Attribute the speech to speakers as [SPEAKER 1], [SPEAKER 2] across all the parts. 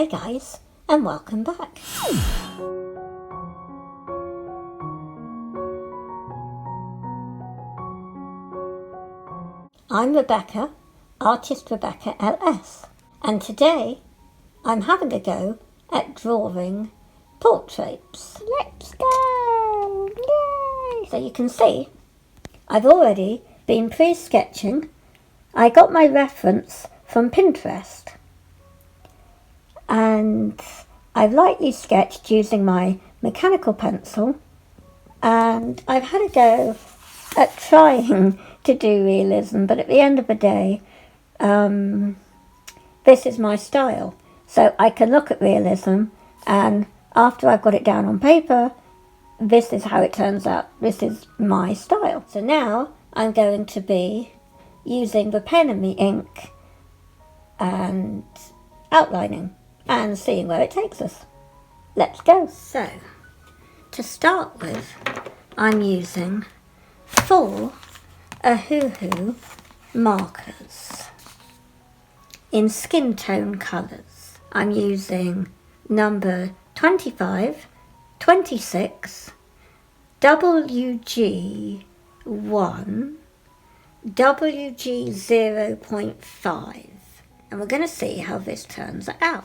[SPEAKER 1] Hi guys, and welcome back. I'm Rebecca, ArtistRebeccaLS, and today I'm having a go at drawing portraits. Let's go! Yay! So you can see, I've already been pre-sketching. I got my reference from Pinterest, and I've lightly sketched using my mechanical pencil, and I've had a go at trying to do realism, but at the end of the day, this is my style. So I can look at realism, and after I've got it down on paper, this is how it turns out. This is my style. So now I'm going to be using the pen and the ink and outlining and seeing where it takes us. Let's go. So, to start with, I'm using 4 Ohuhu markers in skin tone colours. I'm using number 25, 26, WG1, WG 0.5. And we're going to see how this turns out.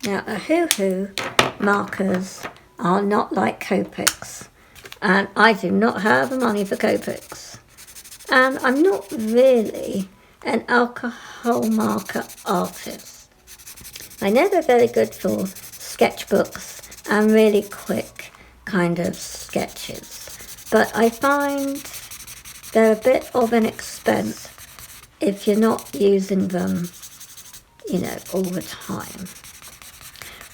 [SPEAKER 1] Now, Ohuhu markers are not like Copics, and I do not have the money for Copics. And I'm not really an alcohol marker artist. I know they're very good for sketchbooks and really quick kind of sketches, but I find they're a bit of an expense if you're not using them, all the time.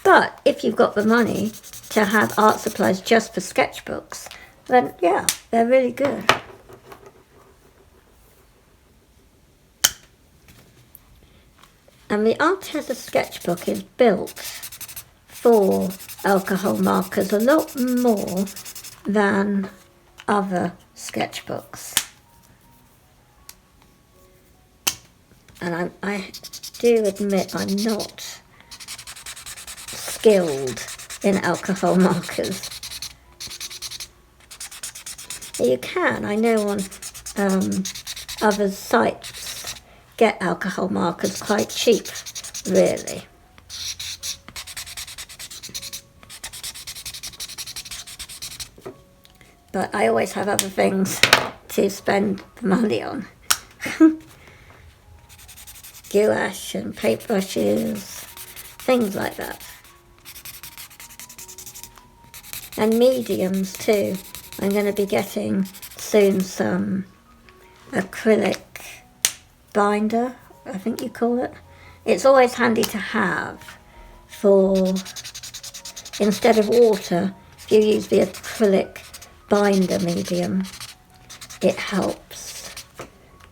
[SPEAKER 1] But if you've got the money to have art supplies just for sketchbooks, then yeah, they're really good. And the Arteza sketchbook is built for alcohol markers a lot more than other sketchbooks. And I do admit I'm not skilled in alcohol markers. You can, I know on other sites, get alcohol markers quite cheap, really. But I always have other things to spend the money on. Gouache and paintbrushes, things like that. And mediums too. I'm going to be getting soon some acrylic binder, I think you call it. It's always handy to have for, instead of water, if you use the acrylic binder medium, it helps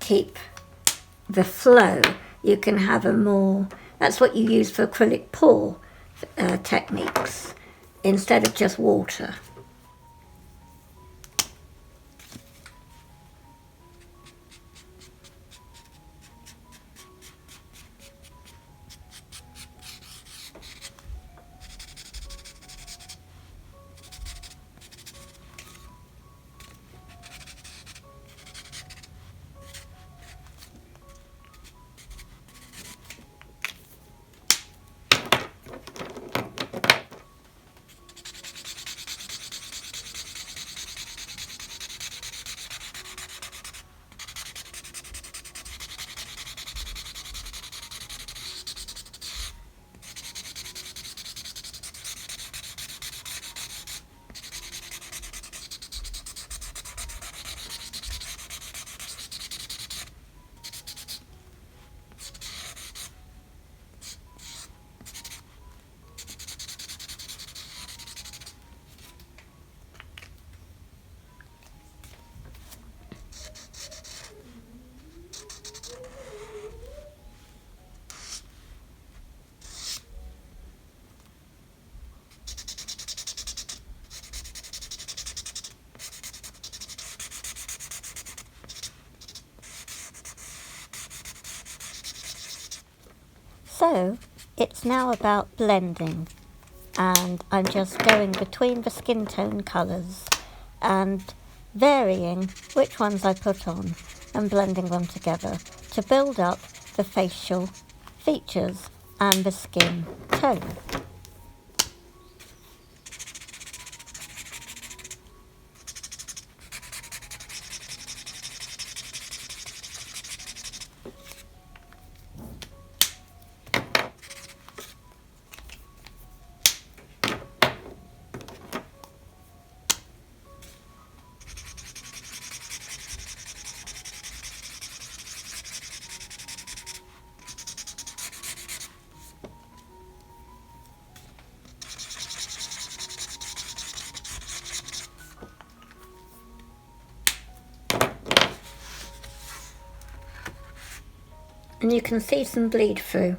[SPEAKER 1] keep the flow. You can have a more, that's what you use for acrylic pour techniques, instead of just water. So it's now about blending, and I'm just going between the skin tone colours and varying which ones I put on and blending them together to build up the facial features and the skin tone. And you can see some bleed through.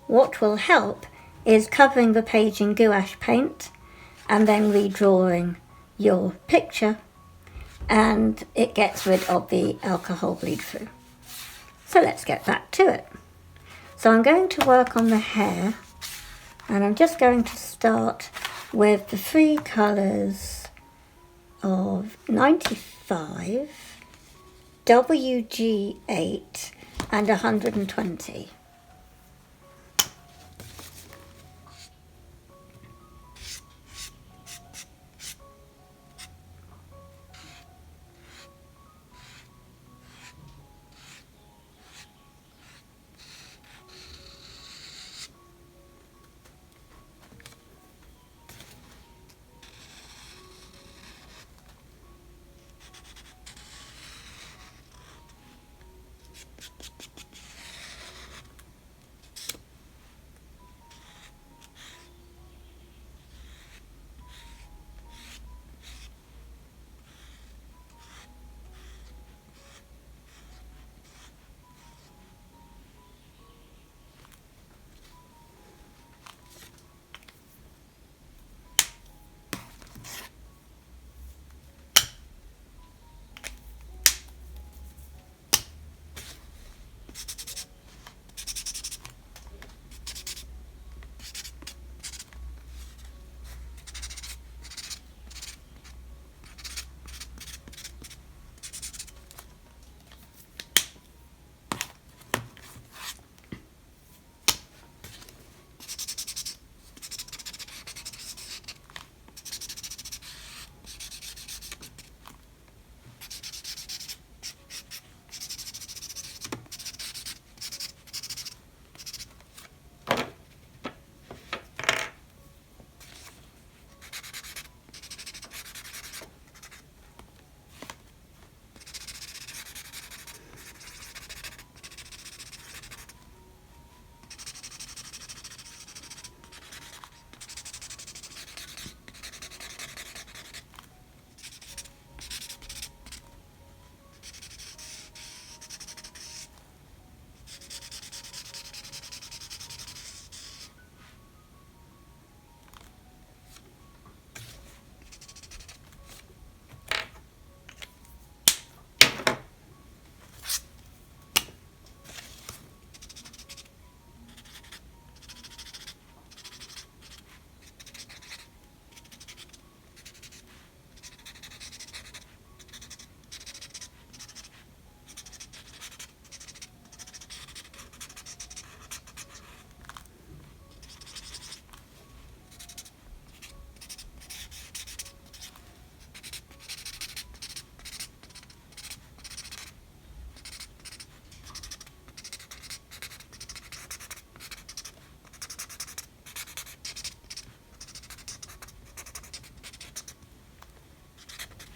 [SPEAKER 1] What will help is covering the page in gouache paint and then redrawing your picture, and it gets rid of the alcohol bleed through. So let's get back to it. So I'm going to work on the hair, and I'm just going to start with the 3 colours of 95, WG8 and 120.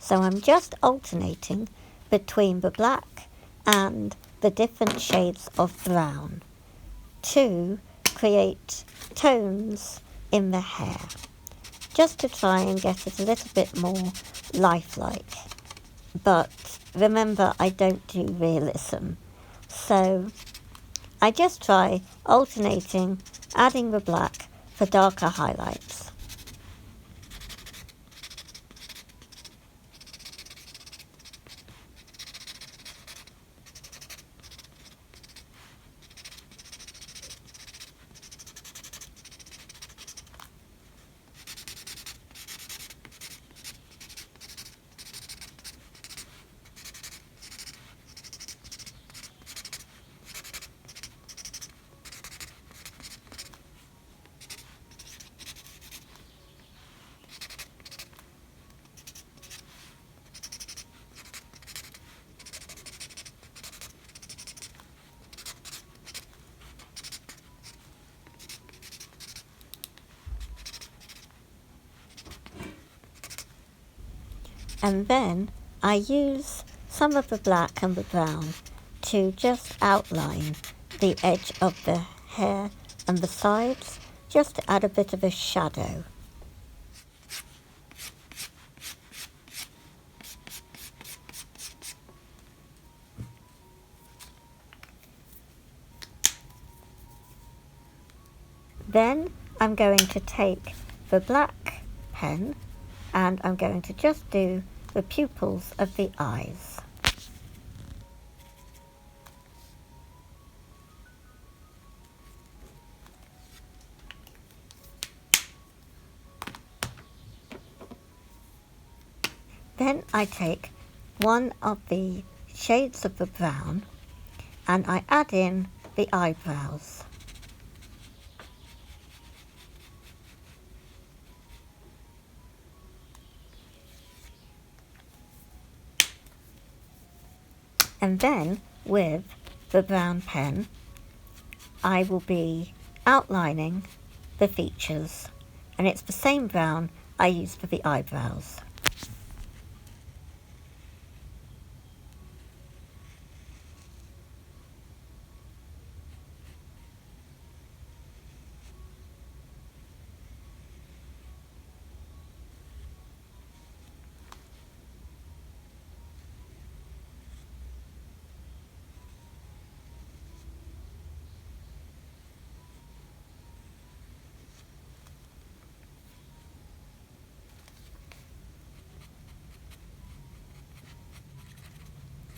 [SPEAKER 1] So I'm just alternating between the black and the different shades of brown to create tones in the hair, just to try and get it a little bit more lifelike. But remember, I don't do realism, so I just try alternating, adding the black for darker highlights. And then I use some of the black and the brown to just outline the edge of the hair and the sides, just to add a bit of a shadow. Then I'm going to take the black pen and I'm going to just do the pupils of the eyes. Then I take one of the shades of the brown and I add in the eyebrows. And then with the brown pen, I will be outlining the features, and it's the same brown I use for the eyebrows.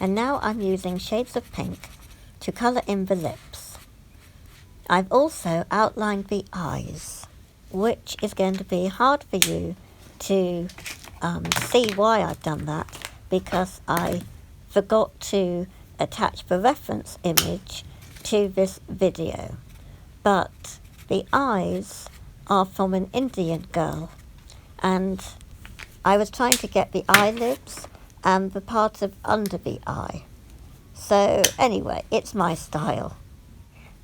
[SPEAKER 1] And now I'm using shades of pink to colour in the lips. I've also outlined the eyes, which is going to be hard for you to see why I've done that, because I forgot to attach the reference image to this video. But the eyes are from an Indian girl, and I was trying to get the eyelids and the part of under the eye. So anyway, it's my style.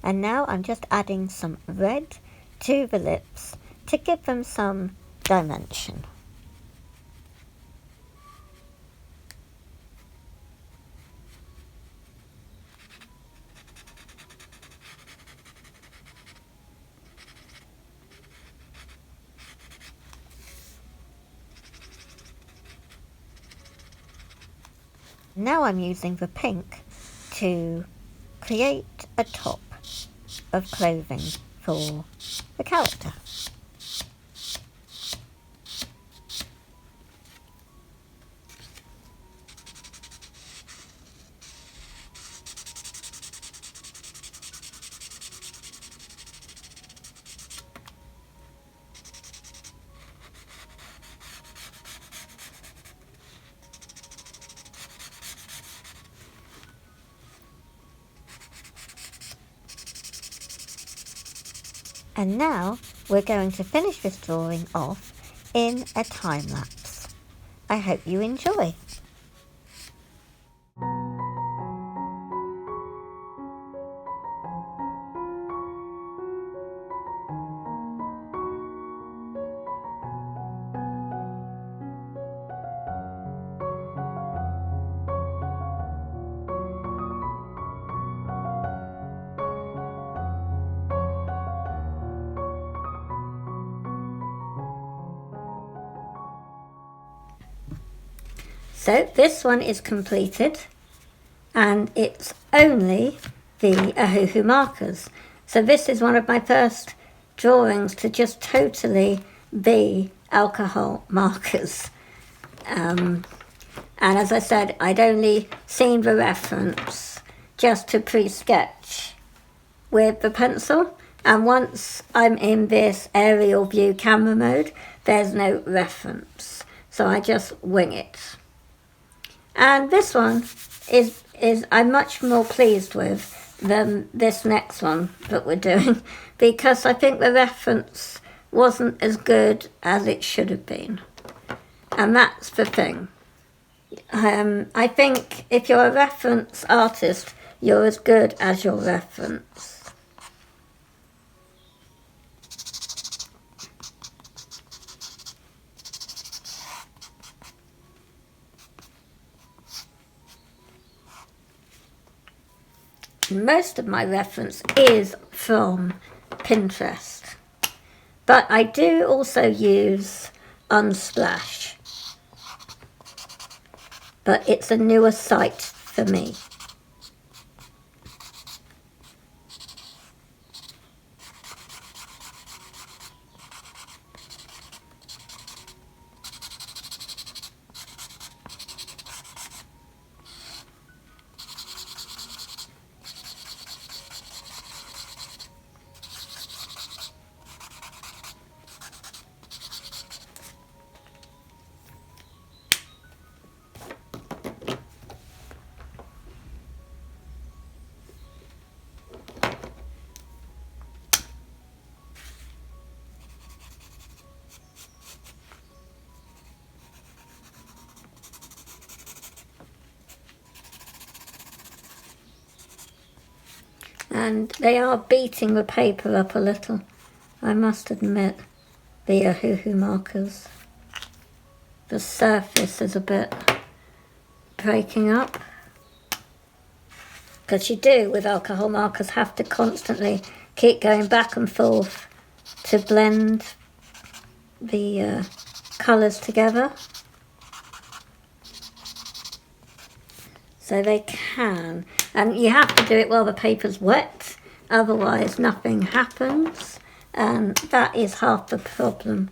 [SPEAKER 1] And now I'm just adding some red to the lips to give them some dimension. Now I'm using the pink to create a top of clothing for the character. And now we're going to finish this drawing off in a time lapse. I hope you enjoy. So this one is completed, and it's only the Ohuhu markers. So this is one of my first drawings to just totally be alcohol markers. And as I said, I'd only seen the reference just to pre-sketch with the pencil. And once I'm in this aerial view camera mode, there's no reference. So I just wing it. And this one is I'm much more pleased with than this next one that we're doing, because I think the reference wasn't as good as it should have been. And that's the thing. I think if you're a reference artist, you're as good as your reference. most of my reference is from Pinterest. But I do also use Unsplash. But it's a newer site for me. And they are beating the paper up a little, I must admit, the Ohuhu markers. The surface is a bit breaking up. Because you do, with alcohol markers, have to constantly keep going back and forth to blend the colours together. So they can, and you have to do it while the paper's wet, otherwise nothing happens, and that is half the problem,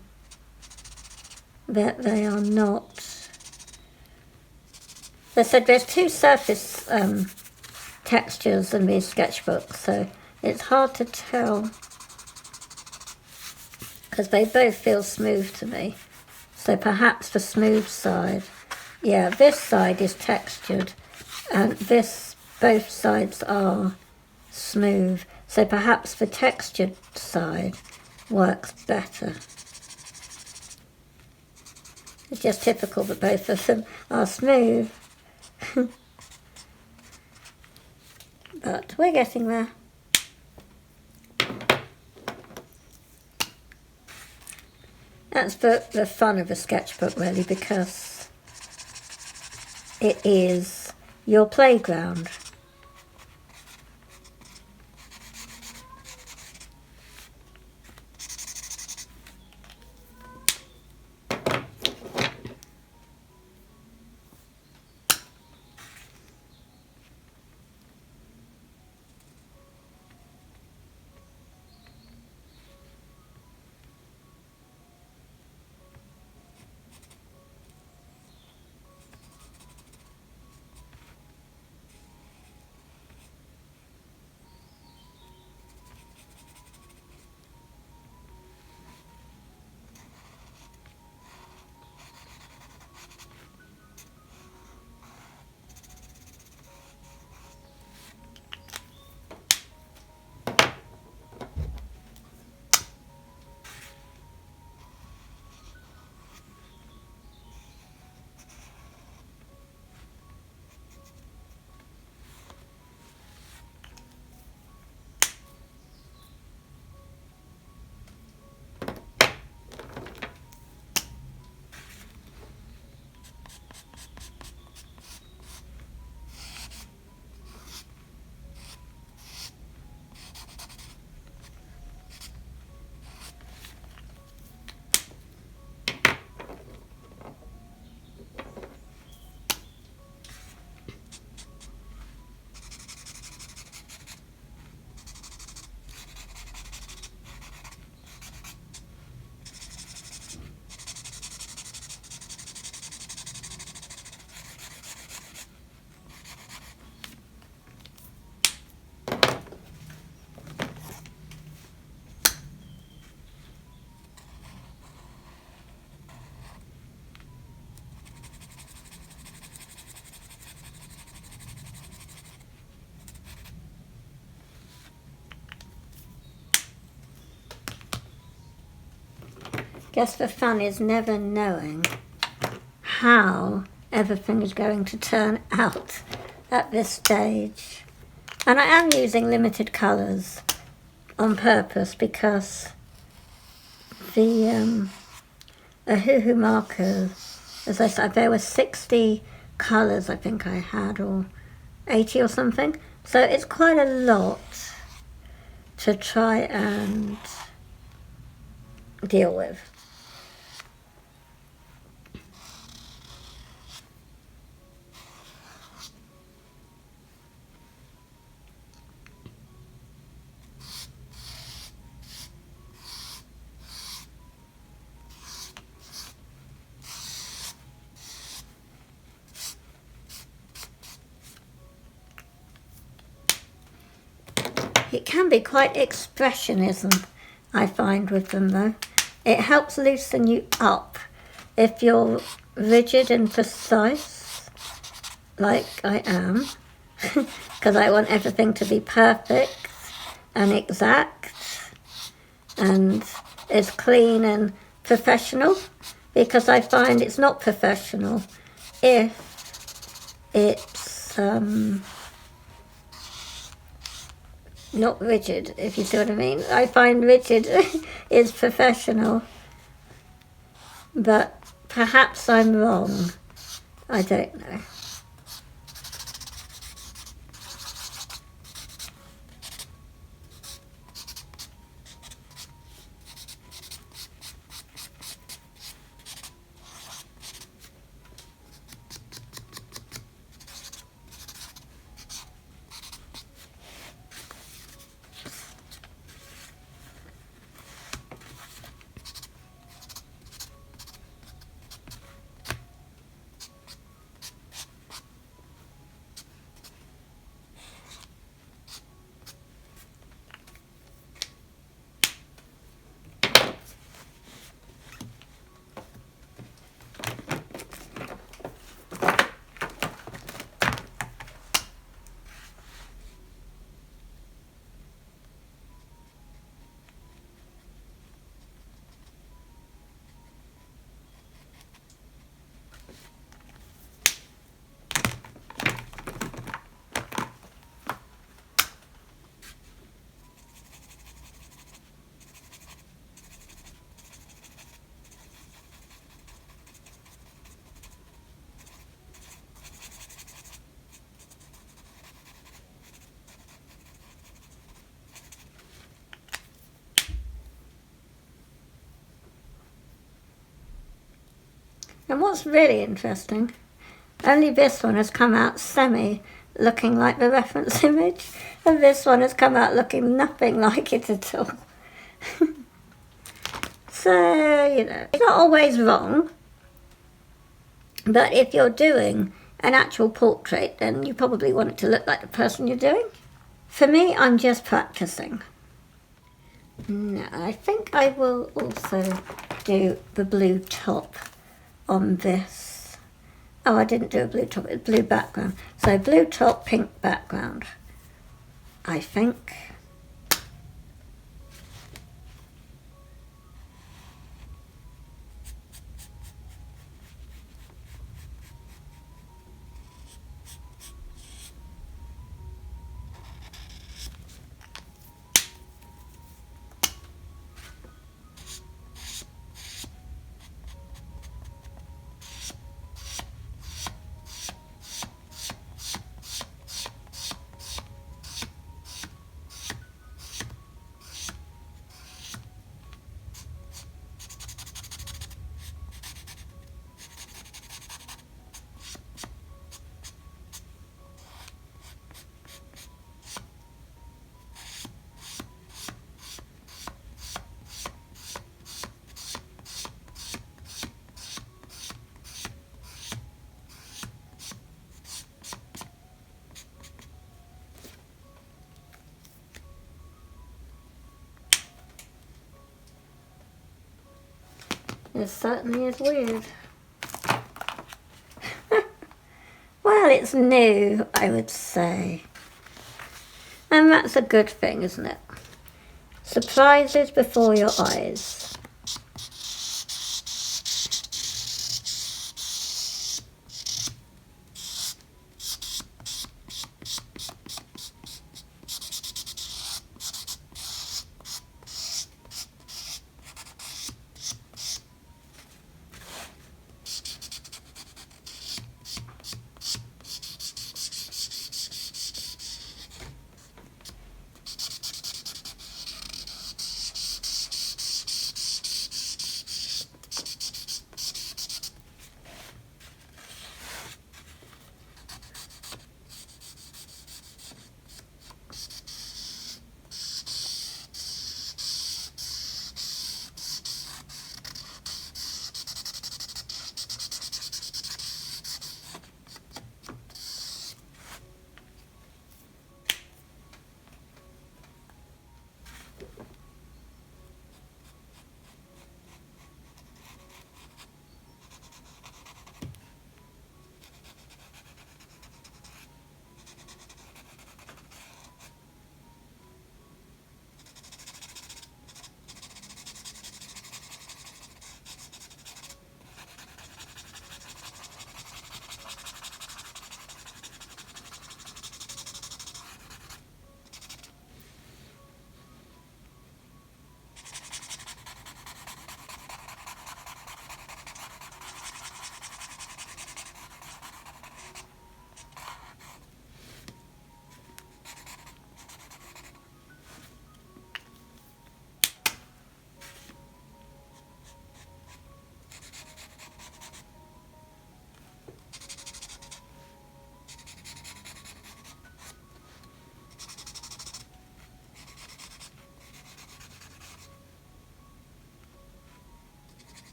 [SPEAKER 1] that they are not. They said there's two surface textures in these sketchbooks, so it's hard to tell, because they both feel smooth to me. So perhaps the smooth side, yeah, this side is textured, and this, both sides are smooth, so perhaps the textured side works better. It's just typical that both of them are smooth. But we're getting there. That's the fun of a sketchbook, really, because it is your playground. Guess the fun is never knowing how everything is going to turn out at this stage. And I am using limited colours on purpose because the Ohuhu markers, as I said, there were 60 colours I think I had, or 80 or something, So it's quite a lot to try and deal with. It can be quite expressionism, I find, with them though. It helps loosen you up if you're rigid and precise, like I am, because I want everything to be perfect and exact and as clean and professional, because I find it's not professional if it's not rigid, if you see what I mean. I find rigid is professional, but perhaps I'm wrong. I don't know. And what's really interesting, only this one has come out semi looking like the reference image, and this one has come out looking nothing like it at all. So, you know, it's not always wrong, but if you're doing an actual portrait, then you probably want it to look like the person you're doing. For me, I'm just practicing. No, I think I will also do the blue top on this. Oh, I didn't do a blue top, it's blue background. So blue top, pink background, I think. It certainly is weird. Well, it's new, I would say. And that's a good thing, isn't it? Surprises before your eyes.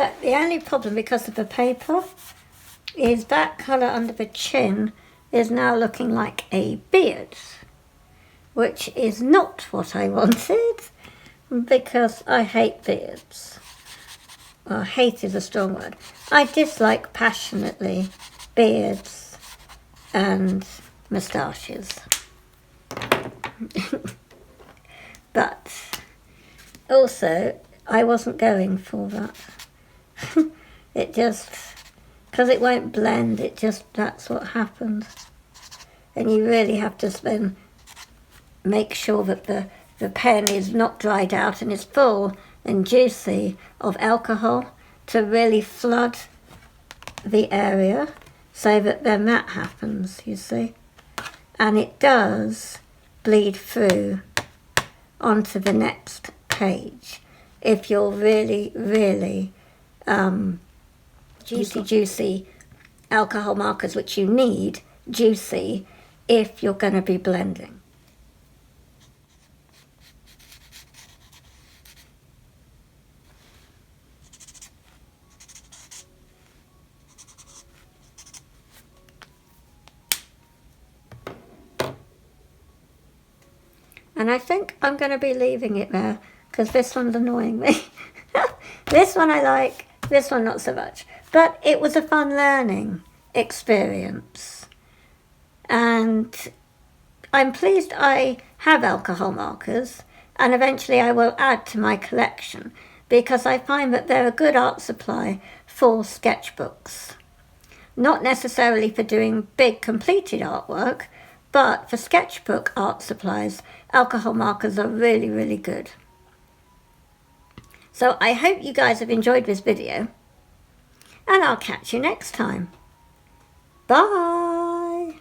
[SPEAKER 1] So the only problem because of the paper is that colour under the chin is now looking like a beard, which is not what I wanted because I hate beards. Well, hate is a strong word. I dislike passionately beards and moustaches. But also, I wasn't going for that. It just, because it won't blend, it just, that's what happens. And you really have to make sure that the pen is not dried out and is full and juicy of alcohol to really flood the area so that then that happens, you see. And it does bleed through onto the next page if you're really, really juicy alcohol markers, which you need juicy if you're going to be blending. And I think I'm going to be leaving it there because this one's annoying me. This one I like, this one not so much. But it was a fun learning experience. And I'm pleased I have alcohol markers, and eventually I will add to my collection because I find that they're a good art supply for sketchbooks. Not necessarily for doing big completed artwork, but for sketchbook art supplies, alcohol markers are really, really good. So I hope you guys have enjoyed this video, and I'll catch you next time. Bye!